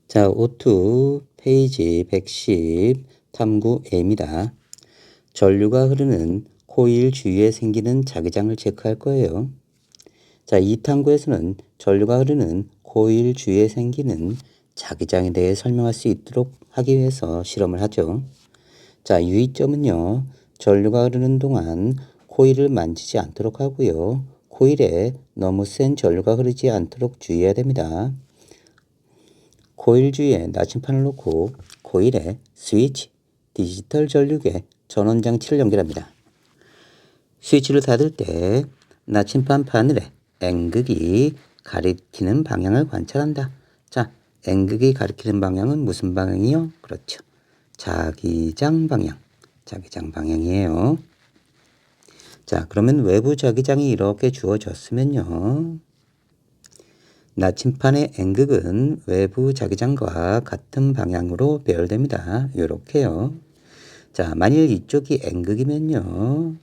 자, O2 페이지 110 탐구 A입니다. 전류가 흐르는 코일 주위에 생기는 자기장을 체크할 거예요. 자, 이 탐구에서는 전류가 흐르는 코일 주위에 생기는 자기장에 대해 설명할 수 있도록 하기 위해서 실험을 하죠. 자, 유의점은요. 전류가 흐르는 동안 코일을 만지지 않도록 하고요. 코일에 너무 센 전류가 흐르지 않도록 주의해야 됩니다. 코일 주위에 나침판을 놓고 코일에 스위치, 디지털 전류계 전원장치를 연결합니다. 스위치를 닫을 때 나침판 바늘에 N극이 가리키는 방향을 관찰한다. 자, N극이 가리키는 방향은 무슨 방향이요? 그렇죠. 자기장 방향. 자기장 방향이에요. 자, 그러면 외부 자기장이 이렇게 주어졌으면요. 나침판의 N극은 외부 자기장과 같은 방향으로 배열됩니다. 이렇게요. 자, 만일 이쪽이 N극이면요.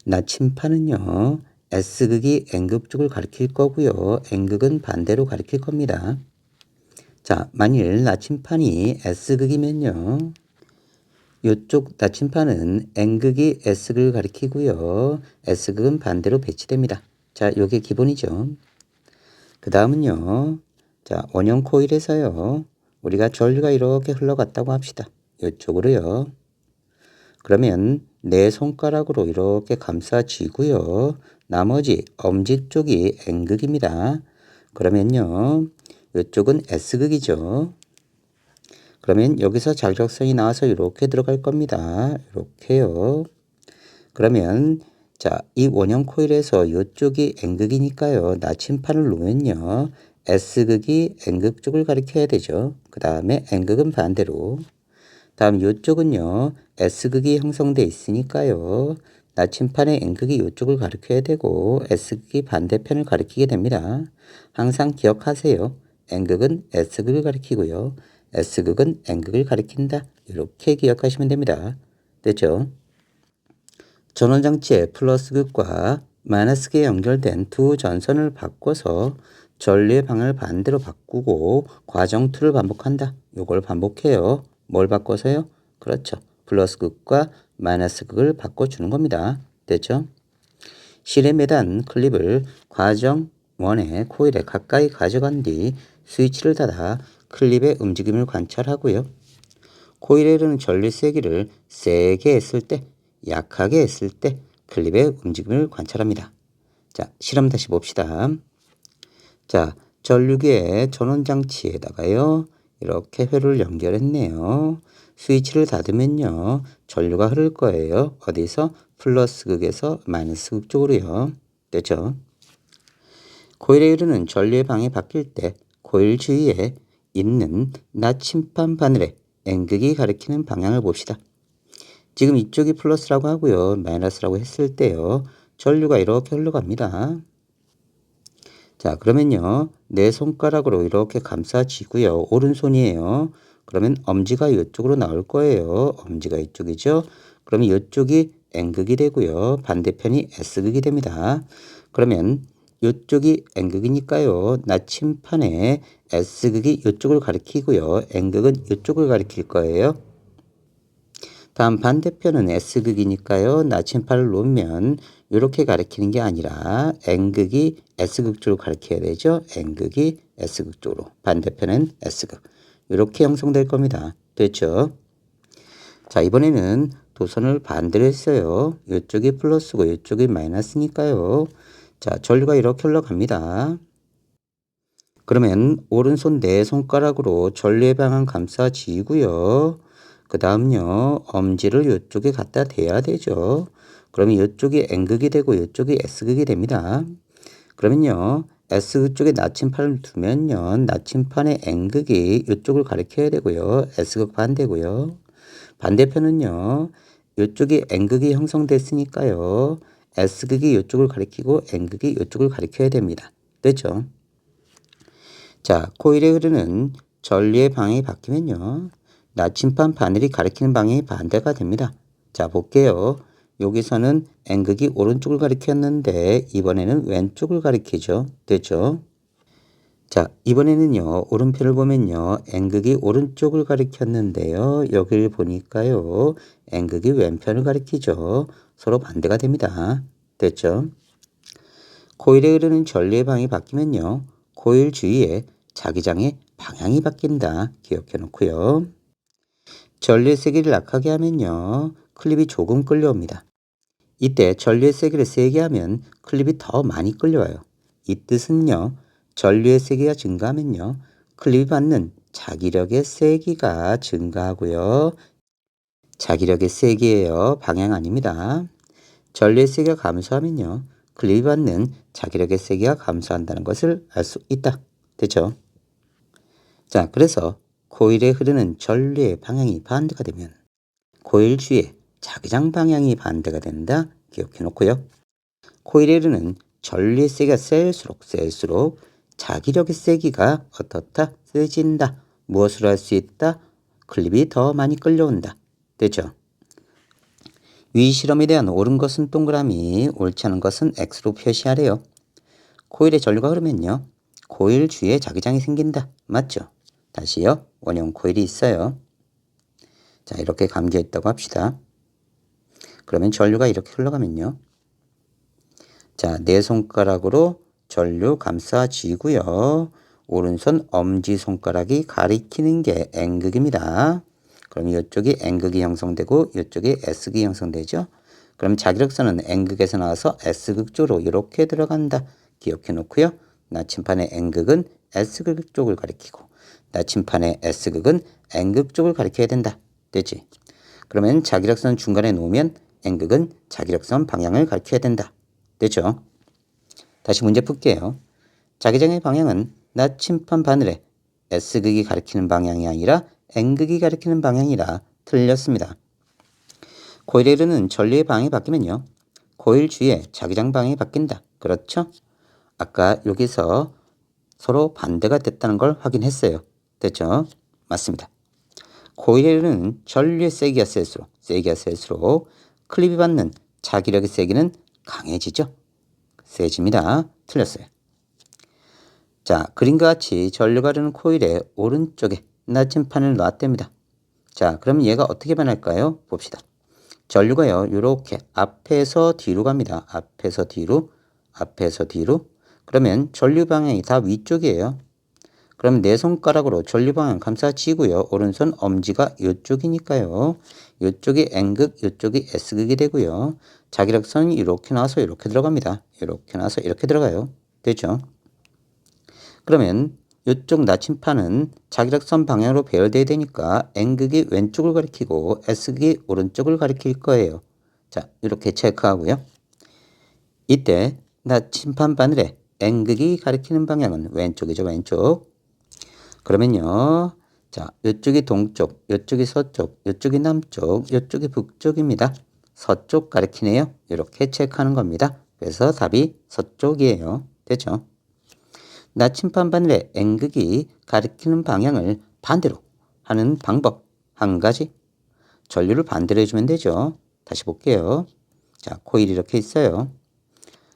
나침판은요. S극이 N극 쪽을 가리킬 거고요. N극은 반대로 가리킬 겁니다. 자, 만일 나침판이 S극이면요. 이쪽 나침판은 N극이 S극을 가리키고요. S극은 반대로 배치됩니다. 자, 요게 기본이죠. 그 다음은요. 자, 원형 코일에서요. 우리가 전류가 이렇게 흘러갔다고 합시다. 이쪽으로요. 그러면 내 손가락으로 이렇게 감싸쥐고요. 나머지 엄지 쪽이 N극입니다. 그러면요. 이쪽은 S극이죠. 그러면 여기서 자력선이 나와서 이렇게 들어갈 겁니다. 이렇게요. 그러면 자, 이 원형 코일에서 이쪽이 N극이니까요. 나침판을 놓으면요. S극이 N극 쪽을 가리켜야 되죠. 그 다음에 N극은 반대로. 다음 이쪽은요. S극이 형성돼 있으니까요. 나침판의 N극이 이쪽을 가리켜야 되고 S극이 반대편을 가리키게 됩니다. 항상 기억하세요. N극은 S극을 가리키고요. S극은 N극을 가리킨다. 이렇게 기억하시면 됩니다. 됐죠? 전원장치의 플러스극과 마이너스극에 연결된 두 전선을 바꿔서 전류의 방향을 반대로 바꾸고 과정 2를 반복한다. 이걸 반복해요. 뭘 바꿔서요? 그렇죠. 플러스극과 마이너스극을 바꿔주는 겁니다. 됐죠? 실에 매단 클립을 과정 1의 코일에 가까이 가져간 뒤 스위치를 닫아 클립의 움직임을 관찰하고요. 코일에 흐르는 전류 세기를 세게 했을 때, 약하게 했을 때 클립의 움직임을 관찰합니다. 자, 실험 다시 봅시다. 자, 전류기의 전원장치에다가요. 이렇게 회로를 연결했네요. 스위치를 닫으면요. 전류가 흐를 거예요. 어디서? 플러스극에서 마이너스극 쪽으로요. 됐죠? 코일에 흐르는 전류의 방이 바뀔 때 코일 주위에 있는 나침판 바늘에 N극이 가리키는 방향을 봅시다. 지금 이쪽이 플러스라고 하고요. 마이너스라고 했을 때요. 전류가 이렇게 흘러갑니다. 자, 그러면요. 내 손가락으로 이렇게 감싸쥐고요. 오른손이에요. 그러면 엄지가 이쪽으로 나올 거예요. 엄지가 이쪽이죠. 그러면 이쪽이 N극이 되고요. 반대편이 S극이 됩니다. 그러면 이쪽이 N극이니까요. 나침판에 S극이 이쪽을 가리키고요. N극은 이쪽을 가리킬 거예요. 다음 반대편은 S극이니까요. 나침판을 놓으면 이렇게 가리키는 게 아니라 N극이 S극 쪽으로 가리켜야 되죠. N극이 S극 쪽으로. 반대편은 S극. 이렇게 형성될 겁니다. 됐죠? 자, 이번에는 도선을 반대로 했어요. 이쪽이 플러스고 이쪽이 마이너스니까요. 자, 전류가 이렇게 흘러갑니다. 그러면 오른손 네 손가락으로 전류의 방향 감싸쥐고요. 그 다음요. 엄지를 이쪽에 갖다 대야 되죠. 그러면 이쪽이 N극이 되고 이쪽이 S극이 됩니다. 그러면요. S극 쪽에 나침판을 두면요. 나침판의 N극이 이쪽을 가리켜야 되고요. S극 반대고요. 반대편은요. 이쪽이 N극이 형성됐으니까요. S극이 이쪽을 가리키고 N극이 이쪽을 가리켜야 됩니다. 됐죠? 자, 코일에 흐르는 전류의 방향이 바뀌면요. 나침판 바늘이 가리키는 방향이 반대가 됩니다. 자, 볼게요. 여기서는 N극이 오른쪽을 가리켰는데 이번에는 왼쪽을 가리키죠. 됐죠? 자, 이번에는요, 오른편을 보면요, N극이 오른쪽을 가리켰는데요. 여기를 보니까요, N극이 왼편을 가리키죠. 서로 반대가 됩니다. 됐죠? 코일에 흐르는 전류의 방향이 바뀌면요, 코일 주위에 자기장의 방향이 바뀐다. 기억해 놓고요. 전류의 세기를 약하게 하면요, 클립이 조금 끌려옵니다. 이때 전류의 세기를 세게 하면 클립이 더 많이 끌려와요. 이 뜻은요, 전류의 세기가 증가하면요, 클립이 받는 자기력의 세기가 증가하고요. 자기력의 세기예요. 방향 아닙니다. 전류의 세기가 감소하면요, 클립이 받는 자기력의 세기가 감소한다는 것을 알 수 있다. 됐죠? 자, 그래서 코일에 흐르는 전류의 방향이 반대가 되면 코일 주위에 자기장 방향이 반대가 된다. 기억해 놓고요. 코일에 흐르는 전류의 세기가 셀수록 자기력의 세기가 어떻다? 세진다. 무엇으로 할 수 있다? 클립이 더 많이 끌려온다. 됐죠? 위 실험에 대한 옳은 것은 동그라미, 옳지 않은 것은 X로 표시하래요. 코일에 전류가 흐르면요, 코일 주위에 자기장이 생긴다. 맞죠? 다시요. 원형 코일이 있어요. 자, 이렇게 감겨 있다고 합시다. 그러면 전류가 이렇게 흘러가면요. 자, 네 손가락으로 전류 감싸쥐고요. 오른손 엄지손가락이 가리키는 게 N극입니다. 그럼 이쪽이 N극이 형성되고 이쪽이 S극이 형성되죠. 그럼 자기력선은 N극에서 나와서 S극 쪽으로 이렇게 들어간다. 기억해 놓고요. 나침판의 N극은 S극 쪽을 가리키고 나침판의 S극은 N극 쪽을 가리켜야 된다. 되지? 그러면 자기력선 중간에 놓으면 N극은 자기력선 방향을 가리켜야 된다. 됐죠? 다시 문제 풀게요. 자기장의 방향은 나침판 바늘에 S극이 가리키는 방향이 아니라 N극이 가리키는 방향이라 틀렸습니다. 코일에 흐르는 전류의 방향이 바뀌면요, 코일 주위에 자기장 방향이 바뀐다. 그렇죠? 아까 여기서 서로 반대가 됐다는 걸 확인했어요. 됐죠? 맞습니다. 코일에 흐르는 전류의 세기가 셀수록 클립이 받는 자기력의 세기는 강해지죠. 세집니다. 틀렸어요. 자, 그림과 같이 전류가 흐르는 코일의 오른쪽에 나침판을 놨답니다. 자, 그럼 얘가 어떻게 변할까요? 봅시다. 전류가요, 이렇게 앞에서 뒤로 갑니다. 앞에서 뒤로. 그러면 전류 방향이 다 위쪽이에요. 그럼 내 손가락으로 전류 방향 감싸쥐고요. 오른손 엄지가 이쪽이니까요. 이쪽이 N극, 이쪽이 S극이 되고요. 자기력선이 이렇게 나와서 이렇게 들어갑니다. 이렇게 나와서 이렇게 들어가요. 되죠? 그러면 이쪽 나침판은 자기력선 방향으로 배열돼야 되니까 N극이 왼쪽을 가리키고 S극이 오른쪽을 가리킬 거예요. 자, 이렇게 체크하고요. 이때 나침판 바늘에 N극이 가리키는 방향은 왼쪽이죠. 왼쪽. 그러면요, 자, 이쪽이 동쪽, 이쪽이 서쪽, 이쪽이 남쪽, 이쪽이 북쪽입니다. 서쪽 가리키네요. 이렇게 체크하는 겁니다. 그래서 답이 서쪽이에요. 됐죠? 나침판 바늘에 N극이 가리키는 방향을 반대로 하는 방법 한 가지. 전류를 반대로 해주면 되죠. 다시 볼게요. 자, 코일이 이렇게 있어요.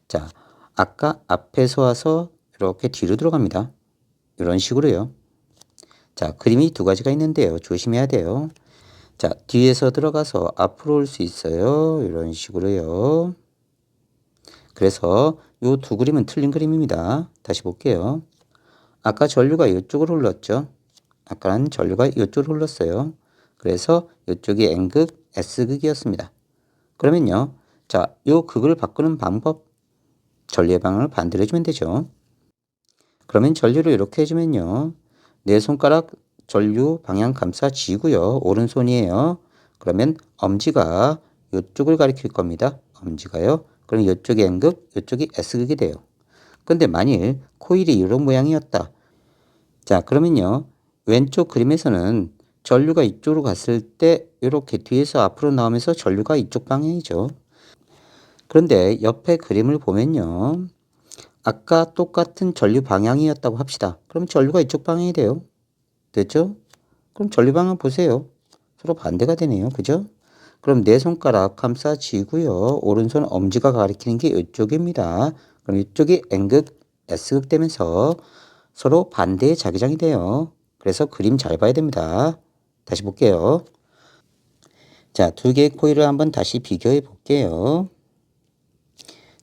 자, 아까 앞에서 와서 이렇게 뒤로 들어갑니다. 이런 식으로요. 자, 그림이 두 가지가 있는데요. 조심해야 돼요. 자, 뒤에서 들어가서 앞으로 올 수 있어요. 이런 식으로요. 그래서 이 두 그림은 틀린 그림입니다. 다시 볼게요. 아까 전류가 이쪽으로 흘렀죠. 아까는 전류가 이쪽으로 흘렀어요. 그래서 이쪽이 N극, S극이었습니다. 그러면요. 자, 이 극을 바꾸는 방법, 전류의 방향을 반대로 해주면 되죠. 그러면 전류를 이렇게 해주면요. 내 손가락 전류 방향 감싸쥐고요. 오른손이에요. 그러면 엄지가 이쪽을 가리킬 겁니다. 엄지가요. 그럼 이쪽이 N극, 이쪽이 S극이 돼요. 근데 만일 코일이 이런 모양이었다. 자, 그러면요. 왼쪽 그림에서는 전류가 이쪽으로 갔을 때 이렇게 뒤에서 앞으로 나오면서 전류가 이쪽 방향이죠. 그런데 옆에 그림을 보면요. 아까 똑같은 전류 방향이었다고 합시다. 그럼 전류가 이쪽 방향이 돼요. 됐죠? 그럼 전류 방향 보세요. 서로 반대가 되네요. 그죠? 그럼 내 손가락 감싸쥐고요. 오른손 엄지가 가리키는 게 이쪽입니다. 그럼 이쪽이 N극, S극 되면서 서로 반대의 자기장이 돼요. 그래서 그림 잘 봐야 됩니다. 다시 볼게요. 자, 두 개의 코일을 한번 다시 비교해 볼게요.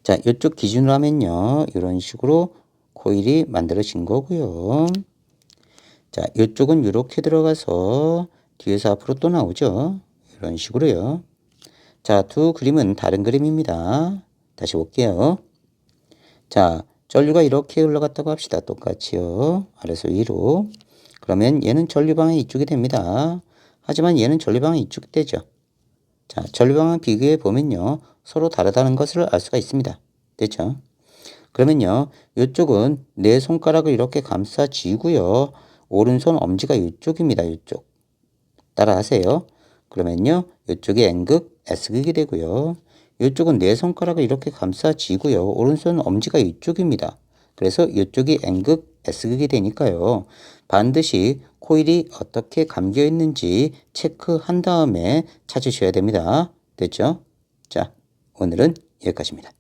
자, 이쪽 기준으로 하면요. 이런 식으로 코일이 만들어진 거고요. 자, 이쪽은 이렇게 들어가서 뒤에서 앞으로 또 나오죠. 이런 식으로요. 자, 두 그림은 다른 그림입니다. 다시 볼게요. 자, 전류가 이렇게 흘러갔다고 합시다. 똑같이요. 아래서 위로. 그러면 얘는 전류방향 이쪽이 됩니다. 하지만 얘는 전류방향 이쪽이 되죠. 자, 전류방향 비교해 보면요. 서로 다르다는 것을 알 수가 있습니다. 됐죠? 그러면요. 이쪽은 내 손가락을 이렇게 감싸쥐고요. 오른손 엄지가 이쪽입니다. 이쪽. 따라 하세요. 그러면요. 이쪽이 N극, S극이 되고요. 이쪽은 내 손가락을 이렇게 감싸쥐고요. 오른손 엄지가 이쪽입니다. 그래서 이쪽이 N극, S극이 되니까요. 반드시 코일이 어떻게 감겨 있는지 체크한 다음에 찾으셔야 됩니다. 됐죠? 자, 오늘은 여기까지입니다.